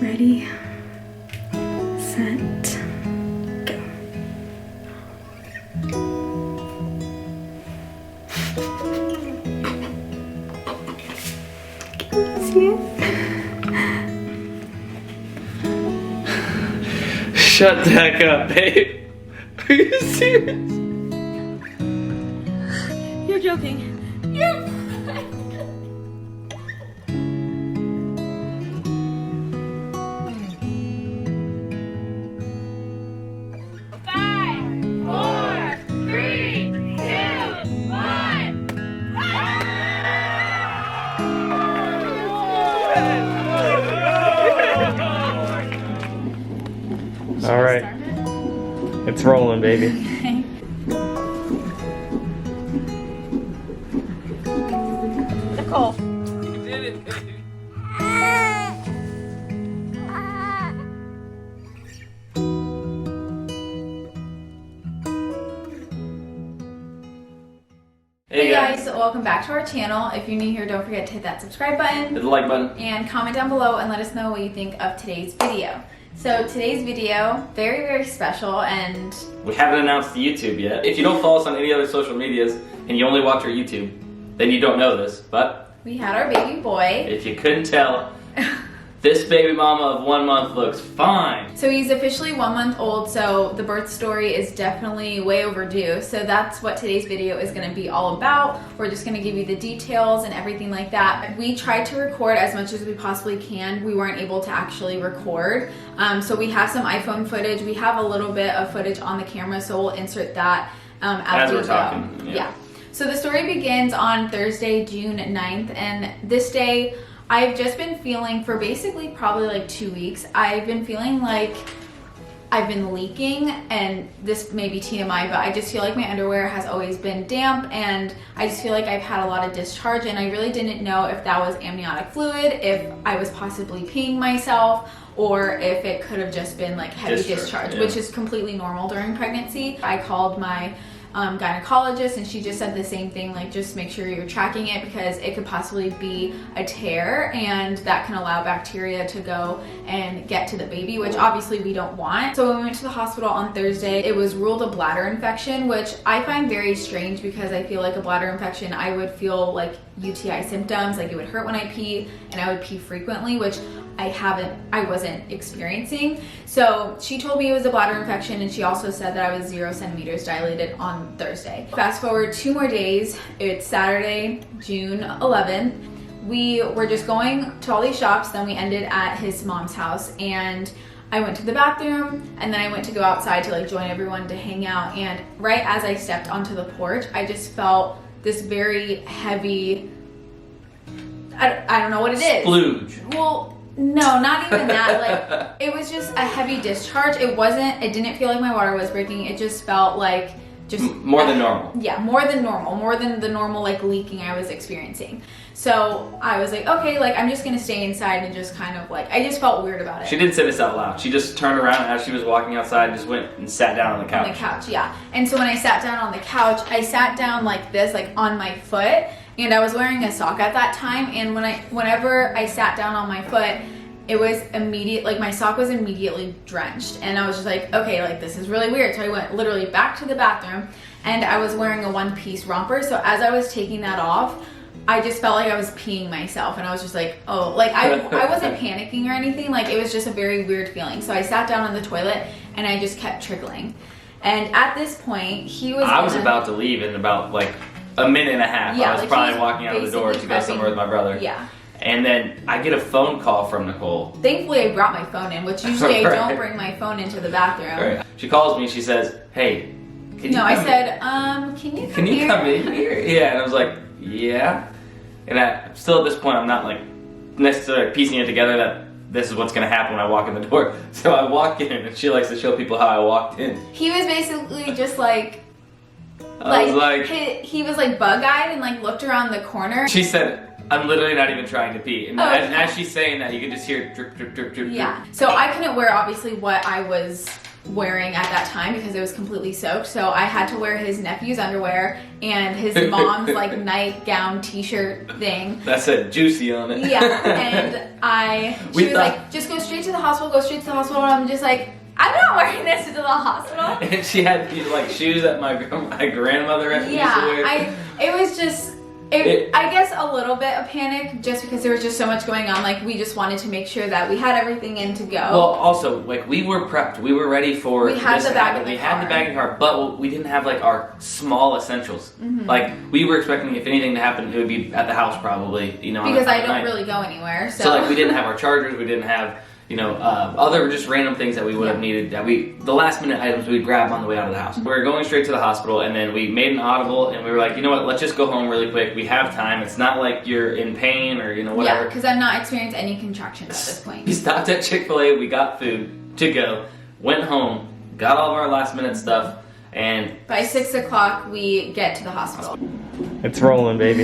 Ready, set, go. See it? Shut the heck up, babe. Are you serious? You're joking. You're... 5, 4, 3, 2, 1. All right. It's rolling, baby. Okay. Nicole. You did it, baby. Hey guys, welcome back to our channel. If you're new here, don't forget to hit that subscribe button. Hit the like button. And comment down below and let us know what you think of today's video. So today's video, very, very special, and We haven't announced the YouTube yet. If you don't follow us on any other social medias and you only watch our YouTube, then you don't know this, but we had our baby boy. if you couldn't tell, this baby mama of 1 month looks fine. So he's officially 1 month old, so the birth story is definitely way overdue. So that's what today's video is gonna be all about. We're just gonna give you the details and everything like that. We tried to record as much as we possibly can. We weren't able to actually record. So we have some iPhone footage. We have a little bit of footage on the camera, so we'll insert that as we we're go. talking. Yeah. So the story begins on Thursday, June 9th, and this day, I've just been feeling for basically probably like 2 weeks, I've been feeling like I've been leaking, and this may be TMI, but I just feel like my underwear has always been damp, and I just feel like I've had a lot of discharge, and I really didn't know if that was amniotic fluid, if I was possibly peeing myself, or if it could have just been like heavy discharge, yeah. which is completely normal during pregnancy. I called my gynecologist, and she just said the same thing, like just make sure you're tracking it because it could possibly be a tear, and that can allow bacteria to go and get to the baby, which obviously we don't want. So when we went to the hospital on Thursday, it was ruled a bladder infection, which I find very strange because I feel like a bladder infection, I would feel like UTI symptoms, like it would hurt when I pee, and I would pee frequently, which I wasn't experiencing. So she told me it was a bladder infection, and she also said that I was 0 centimeters dilated on Thursday. Fast forward 2 more days, it's Saturday, June 11th. We were just going to all these shops, then we ended at his mom's house, and I went to the bathroom, and then I went to go outside to like join everyone to hang out, and right as I stepped onto the porch, I just felt this very heavy, I don't know what it is. Splooge. Well, no, not even that. Like, it was just a heavy discharge. It didn't feel like my water was breaking. It just felt like more than normal. Yeah, more than normal. More than the normal like leaking I was experiencing. So I was like, okay, like I'm just gonna stay inside and just kind of like, I just felt weird about it. She didn't say this out loud. She just turned around as she was walking outside and just went and sat down on the couch. On the couch, yeah. And so when I sat down on the couch, I sat down like this, like on my foot, and I was wearing a sock at that time, and whenever I sat down on my foot, it was immediate, like my sock was immediately drenched, and I was just like, okay, like this is really weird. So I went literally back to the bathroom, and I was wearing a one-piece romper, so as I was taking that off, I just felt like I was peeing myself, and I was just like, oh, like I wasn't panicking or anything, like it was just a very weird feeling. So I sat down on the toilet, and I just kept trickling. And at this point, I was about to leave in about like a minute and a half. Yeah, I was like probably walking out of the door to go somewhere with my brother. Yeah. And then I get a phone call from Nicole. Thankfully, I brought my phone in, which usually Right. I don't bring my phone into the bathroom. Right. She calls me, she says, hey, can you I come said, can you come here? come in here? Yeah, and I was like, yeah. And still at this point, I'm not like necessarily piecing it together that this is what's gonna happen when I walk in the door. So I walk in, and she likes to show people how I walked in. He was basically just like, he was like bug-eyed and like looked around the corner. She said, I'm literally not even trying to pee. And okay. as she's saying that, you can just hear drip, drip, drip, drip, Yeah. drip. So I couldn't wear obviously what I was wearing at that time because it was completely soaked. So I had to wear his nephew's underwear and his mom's like nightgown t-shirt thing. That said juicy on it. Yeah, and she was like, just go straight to the hospital, go straight to the hospital. And I'm just like, I'm not wearing this to the hospital. And she had these like shoes that my grandmother used to wear. It was just, I guess a little bit of panic just because there was just so much going on. Like we just wanted to make sure that we had everything in to go. Well, also like we were prepped. We were ready for. We had the bag in the car. We had the bag in the car, but we didn't have like our small essentials. Like we were expecting if anything to happen, it would be at the house probably. You know, because I don't really go anywhere. So like we didn't have our chargers. We didn't have. You know, other just random things that we would have needed that the last minute items we'd grab on the way out of the house. We were going straight to the hospital and then we made an audible and we were like, you know what, let's just go home really quick. We have time. It's not like you're in pain or, you know, whatever. Yeah, because I'm not experiencing any contractions at this point. We stopped at Chick-fil-A, we got food to go, went home, got all of our last minute stuff, and by 6 o'clock we get to the hospital. It's rolling, baby.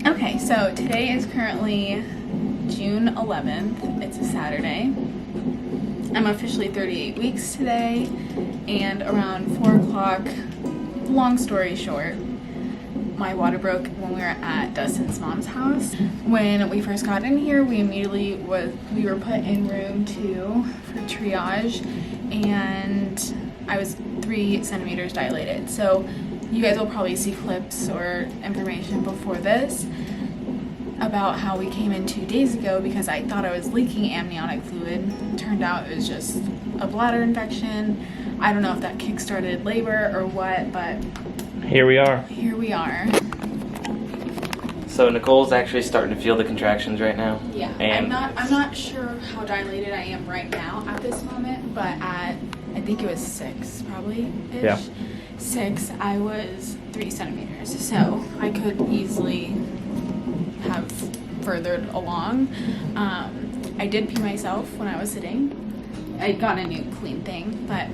Okay, so today is currently June 11th. It's a Saturday. I'm officially 38 weeks today, and around 4 o'clock, long story short, my water broke when we were at Dustin's mom's house. When we first got in here, we were put in room 2 for triage, and I was 3 centimeters dilated. So you guys will probably see clips or information before this about how we came in 2 days ago because I thought I was leaking amniotic fluid. Turned out it was just a bladder infection. I don't know if that kick-started labor or what, but here we are. Here we are. So Nicole's actually starting to feel the contractions right now. Yeah, and I'm not sure how dilated I am right now at this moment, but at, I think it was 6 probably-ish. Yeah. 6, I was 3 centimeters, so I could easily have furthered along. I did pee myself when I was sitting. I got a new clean thing, but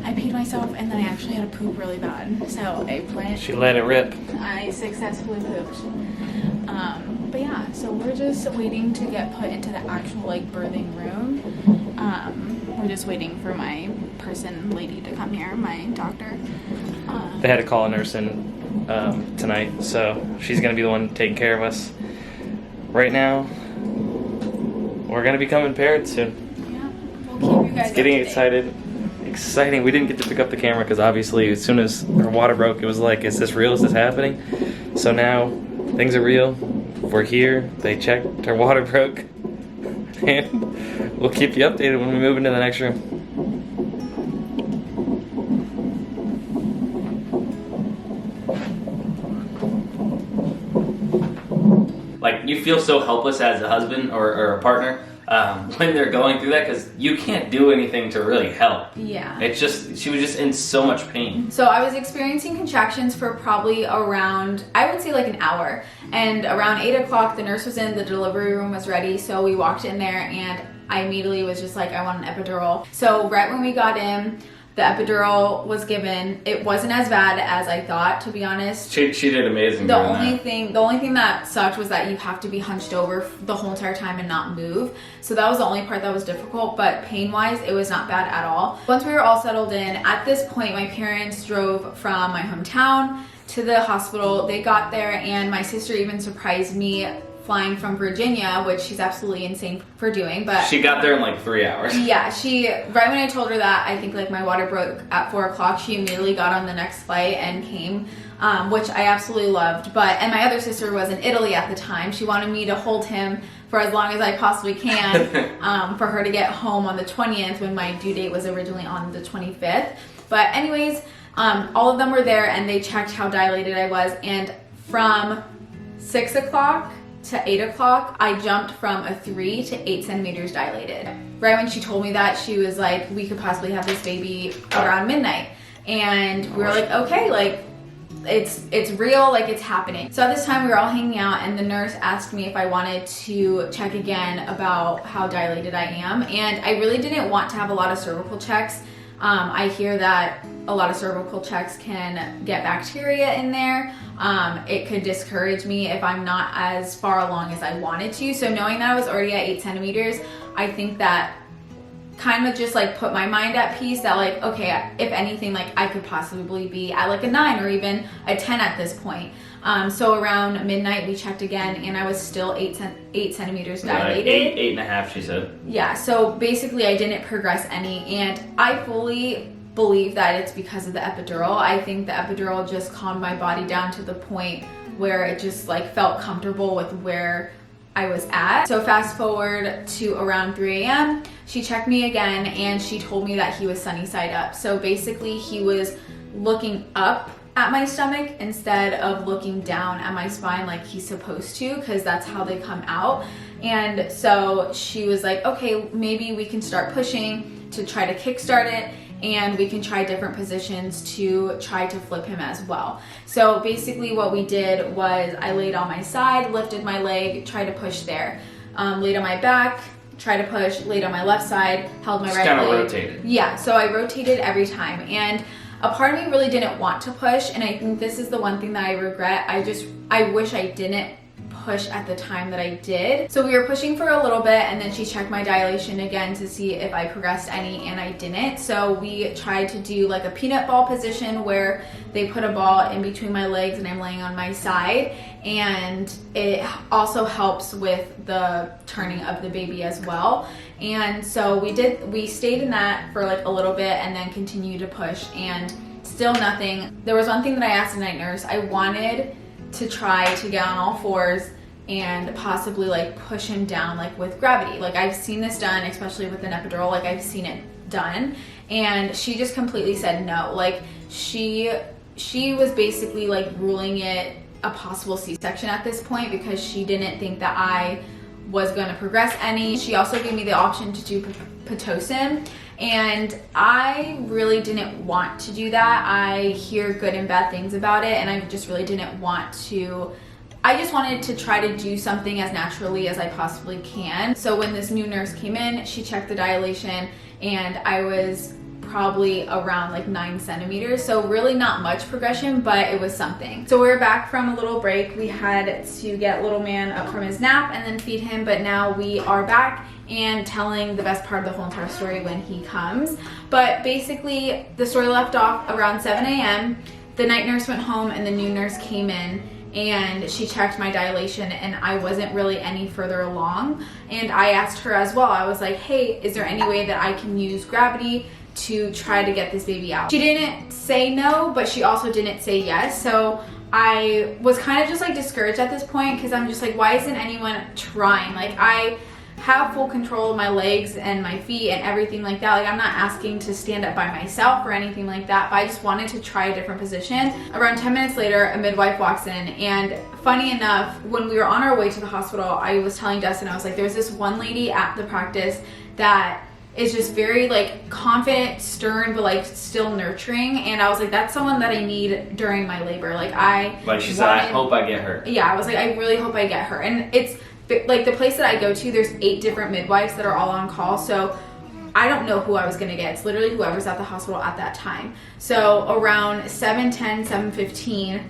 I peed myself and then I actually had to poop really bad. So I went. She let it rip. I successfully pooped. But yeah, so we're just waiting to get put into the actual like birthing room. We're just waiting for my lady to come here, my doctor. They had to call a nurse in tonight, so she's gonna be the one taking care of us. Right now, we're gonna be coming parents soon. Yeah, we'll keep you guys. It's getting excited. exciting. We didn't get to pick up the camera because obviously as soon as our water broke, it was like, is this real? Is this happening? So now things are real. We're here. They checked. Our water broke, and we'll keep you updated when we move into the next room. Like, you feel so helpless as a husband or a partner when they're going through that because you can't do anything to really help. Yeah. It's just, she was just in so much pain. So I was experiencing contractions for probably around, I would say like an hour. And around 8 o'clock, the nurse was in, the delivery room was ready. So we walked in there and I immediately was just like, I want an epidural. So right when we got in, the epidural was given. It wasn't as bad as I thought, to be honest. She did amazing. The only thing that sucked was that you have to be hunched over the whole entire time and not move. So that was the only part that was difficult, but pain-wise, it was not bad at all. Once we were all settled in, at this point, my parents drove from my hometown to the hospital. They got there, and my sister even surprised me flying from Virginia, which she's absolutely insane for doing, but she got there in like 3 hours. Yeah, right when I told her that, I think like my water broke at 4 o'clock, she immediately got on the next flight and came, which I absolutely loved. And my other sister was in Italy at the time. She wanted me to hold him for as long as I possibly can, for her to get home on the 20th when my due date was originally on the 25th. But anyways, all of them were there and they checked how dilated I was, and from 6 o'clock to 8 o'clock, I jumped from a 3 to 8 centimeters dilated. Right when she told me that, she was like, we could possibly have this baby around midnight. And we were like, okay, like, it's real, like it's happening. So at this time we were all hanging out and the nurse asked me if I wanted to check again about how dilated I am. And I really didn't want to have a lot of cervical checks. I hear that a lot of cervical checks can get bacteria in there. It could discourage me if I'm not as far along as I wanted to. So knowing that I was already at 8 centimeters, I think that kind of just like put my mind at peace that like, okay, if anything, like I could possibly be at like a 9 or even a 10 at this point. So around midnight we checked again and I was still 8 centimeters dilated. 8.5 she said. Yeah, so basically I didn't progress any, and I fully believe that it's because of the epidural. I think the epidural just calmed my body down to the point where it just like felt comfortable with where I was at. So fast forward to around 3 a.m. she checked me again and she told me that he was sunny side up. So basically he was looking up at my stomach instead of looking down at my spine like he's supposed to, because that's how they come out. And so she was like, okay, maybe we can start pushing to try to kickstart it, and we can try different positions to try to flip him as well. So basically what we did was I laid on my side, lifted my leg, tried to push there, laid on my back, tried to push, laid on my left side, held my right leg. Kind of rotated. Yeah, so I rotated every time, and a part of me really didn't want to push, and I think this is the one thing that I regret. I wish I didn't push at the time that I did. So we were pushing for a little bit, and then she checked my dilation again to see if I progressed any, and I didn't. So we tried to do like a peanut ball position where they put a ball in between my legs and I'm laying on my side, and it also helps with the turning of the baby as well. And so we stayed in that for like a little bit and then continued to push, and still nothing. There was one thing that I asked the night nurse. I wanted to try to get on all fours and possibly like push him down like with gravity. Like I've seen this done, especially with an epidural, like I've seen it done, and she just completely said no. Like she was basically like ruling it a possible C-section at this point because she didn't think that I was going to progress any. She also gave me the option to do Pitocin, and I really didn't want to do that. I hear good and bad things about it, and I just really didn't want to. I just wanted to try to do something as naturally as I possibly can. So when this new nurse came in, she checked the dilation, and I was probably around like 9 centimeters. So really not much progression, but it was something. So we're back from a little break. We had to get little man up from his nap and then feed him, but now we are back and telling the best part of the whole entire story when he comes. But basically the story left off around 7 a.m. The night nurse went home and the new nurse came in, and she checked my dilation, and I wasn't really any further along. And I asked her as well. I was like, hey, is there any way that I can use gravity to try to get this baby out? She didn't say no, but she also didn't say yes. So I was kind of just like discouraged at this point, because I'm just like, why isn't anyone trying? Like I have full control of my legs and my feet and everything like that. Like I'm not asking to stand up by myself or anything like that, but I just wanted to try a different position. Around 10 minutes later, a midwife walks in, and funny enough, when we were on our way to the hospital, I was telling Dustin, I was like, there's this one lady at the practice that is just very like confident, stern, but like still nurturing, and I was like, that's someone that I need during my labor. Like she said, I hope I get her. Yeah, I was like, I really hope I get her. And it's like the place that I go to, there's 8 different midwives that are all on call, so I don't know who I was gonna get. It's literally whoever's at the hospital at that time. So around 7:10, 7:15,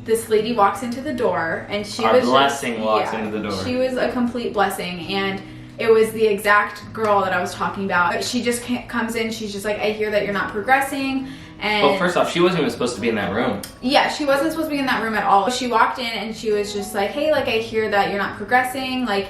this lady walks into the door, and she Our was blessing walks into the door. She was a complete blessing, and it was the exact girl that I was talking about. She just comes in, she's just like, I hear that you're not progressing. And well, first off, she wasn't even supposed to be in that room. Yeah, she wasn't supposed to be in that room at all. She walked in and she was just like, hey, like I hear that you're not progressing. Like,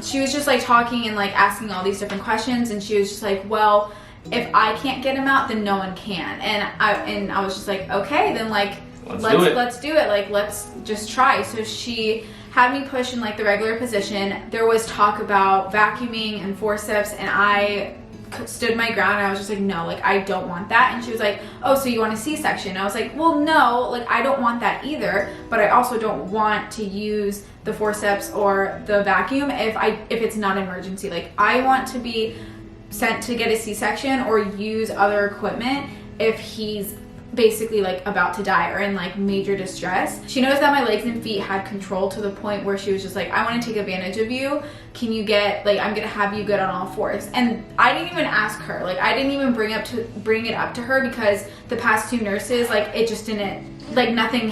she was just like talking and like asking all these different questions, and she was just like, well, if I can't get him out, then no one can. And I was just like, okay, then like let's do it. Like let's just try. So she had me push in like the regular position. There was talk about vacuuming and forceps, and I stood my ground, and I was just like, no, like I don't want that. And she was like, oh, so you want a C-section? I was like, well, no, like I don't want that either, but I also don't want to use the forceps or the vacuum if it's not an emergency. Like I want to be sent to get a C-section or use other equipment if he's basically like about to die or in like major distress. She knows that my legs and feet had control to the point where she was just like, I want to take advantage of you. Can you get, like, I'm gonna have you good on all fours. And I didn't even ask her, like I didn't even bring it up to her, because the past 2 nurses, like it just didn't, like nothing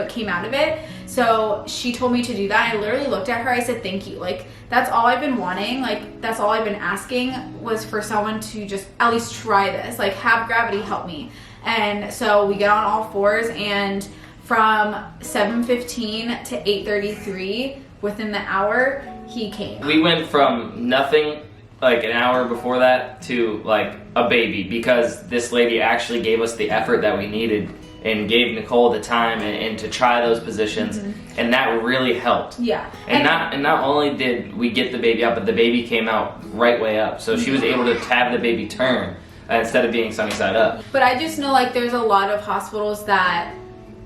came out of it. So she told me to do that. I literally looked at her, I said, thank you. Like, that's all I've been wanting. Like, that's all I've been asking, was for someone to just at least try this, like have gravity help me. And so we get on all fours, and from 7:15 to 8:33, within the hour, he came. We went from nothing like an hour before that to like a baby, because this lady actually gave us the effort that we needed and gave Nicole the time and to try those positions, and that really helped. Yeah. And not only did we get the baby out, but the baby came out right way up, so she was able to have the baby turn instead of being sunny side up. But I just know like there's a lot of hospitals that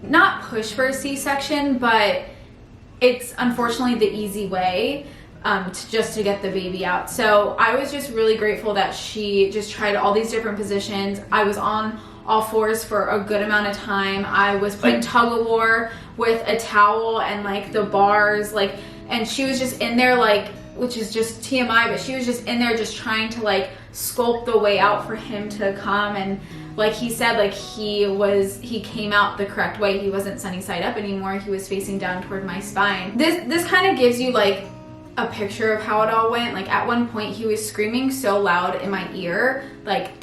not push for a C-section, but it's unfortunately the easy way to get the baby out. So I was just really grateful that she just tried all these different positions. I was on all fours for a good amount of time. I was playing tug of war with a towel and like the bars, like, and she was just in there, like, which is just TMI, but she was just in there just trying to like sculpt the way out for him to come. And like he said, like he came out the correct way. He wasn't sunny side up anymore. He was facing down toward my spine. This kind of gives you like a picture of how it all went. Like at one point he was screaming so loud in my ear, like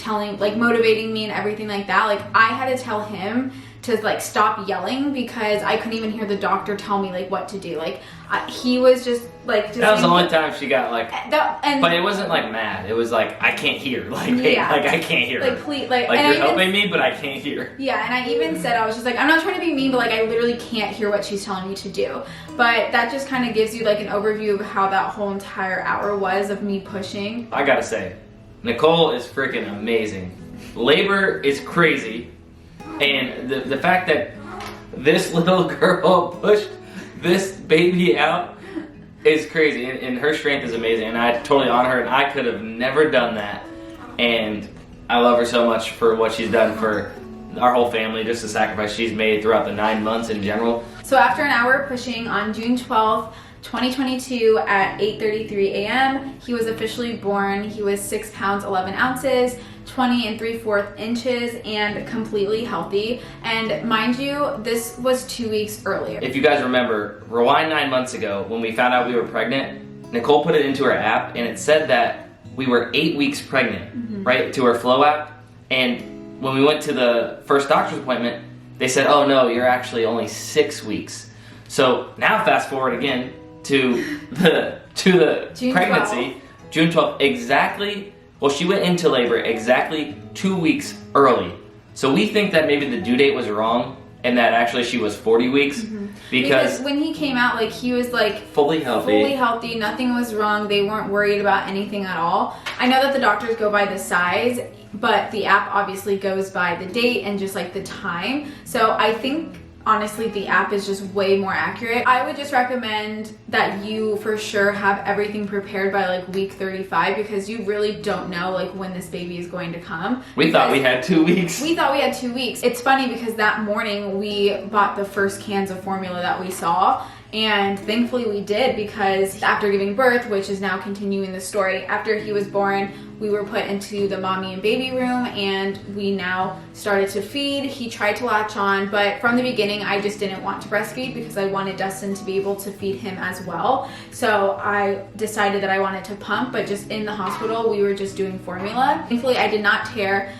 motivating me and everything like that. Like I had to tell him to like stop yelling because I couldn't even hear the doctor tell me like what to do. Like he was just like that was the only time she got like and but it wasn't like mad, it was like I can't hear, like hey, yeah, like I can't hear, like please, like you're even helping me but I can't hear. Yeah, and I even said, I was just like, I'm not trying to be mean, but like I literally can't hear what she's telling me to do. But that just kind of gives you like an overview of how that whole entire hour was of me pushing. I gotta say, Nicole is freaking amazing. Labor is crazy, and the fact that this little girl pushed this baby out is crazy, and her strength is amazing, and I totally honor her, and I could have never done that, and I love her so much for what she's done for our whole family, just the sacrifice she's made throughout the 9 months in general. So after an hour of pushing on June 12th, 2022 at 8:33 a.m., he was officially born. He was 6 pounds 11 ounces, 20 3/4 inches, and completely healthy. And mind you, this was 2 weeks earlier. If you guys remember, rewind 9 months ago when we found out we were pregnant, Nicole put it into her app and it said that we were 8 weeks pregnant, right, to her Flow app. And when we went to the first doctor's appointment, they said, oh no, you're actually only 6 weeks. So now fast forward again to the June pregnancy, 12th. June 12th, exactly. Well, she went into labor exactly 2 weeks early. So we think that maybe the due date was wrong and that actually she was 40 weeks because when he came out, like he was like fully healthy, nothing was wrong. They weren't worried about anything at all. I know that the doctors go by the size, but the app obviously goes by the date and just like the time. So I think honestly the app is just way more accurate. I would just recommend that you for sure have everything prepared by like week 35 because you really don't know like when this baby is going to come. We thought we had 2 weeks. We thought we had 2 weeks. It's funny because that morning we bought the first cans of formula that we saw, and thankfully we did, because after giving birth, which is now continuing the story, after he was born, we were put into the mommy and baby room and we now started to feed. He tried to latch on, but from the beginning I just didn't want to breastfeed because I wanted Dustin to be able to feed him as well. So I decided that I wanted to pump, but just in the hospital we were just doing formula. Thankfully I did not tear,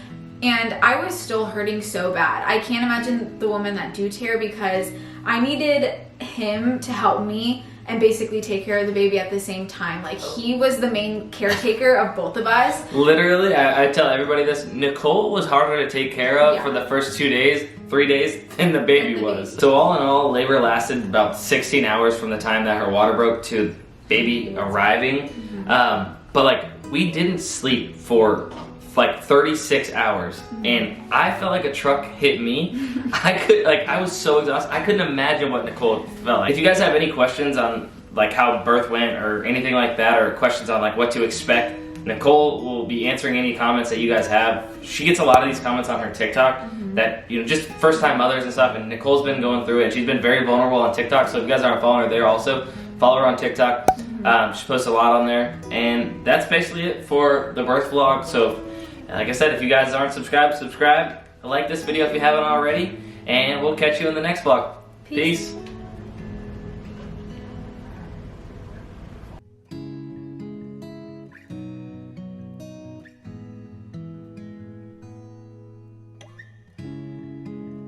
and I was still hurting so bad. I can't imagine the women that do tear, because I needed him to help me and basically take care of the baby at the same time. Like he was the main caretaker of both of us. Literally, I tell everybody this, Nicole was harder to take care of for the first 2 days, 3 days than the baby was. So all in all, labor lasted about 16 hours from the time that her water broke to baby arriving. But like we didn't sleep for like 36 hours and I felt like a truck hit me. I was so exhausted. I couldn't imagine what Nicole felt like. If you guys have any questions on like how birth went or anything like that, or questions on like what to expect, Nicole will be answering any comments that you guys have. She gets a lot of these comments on her TikTok that, you know, just first time mothers and stuff, and Nicole's been going through it and she's been very vulnerable on TikTok. So if you guys aren't following her there also, follow her on TikTok. She posts a lot on there, and that's basically it for the birth vlog. So like I said, if you guys aren't subscribed, subscribe. Like this video if you haven't already, and we'll catch you in the next vlog. Peace.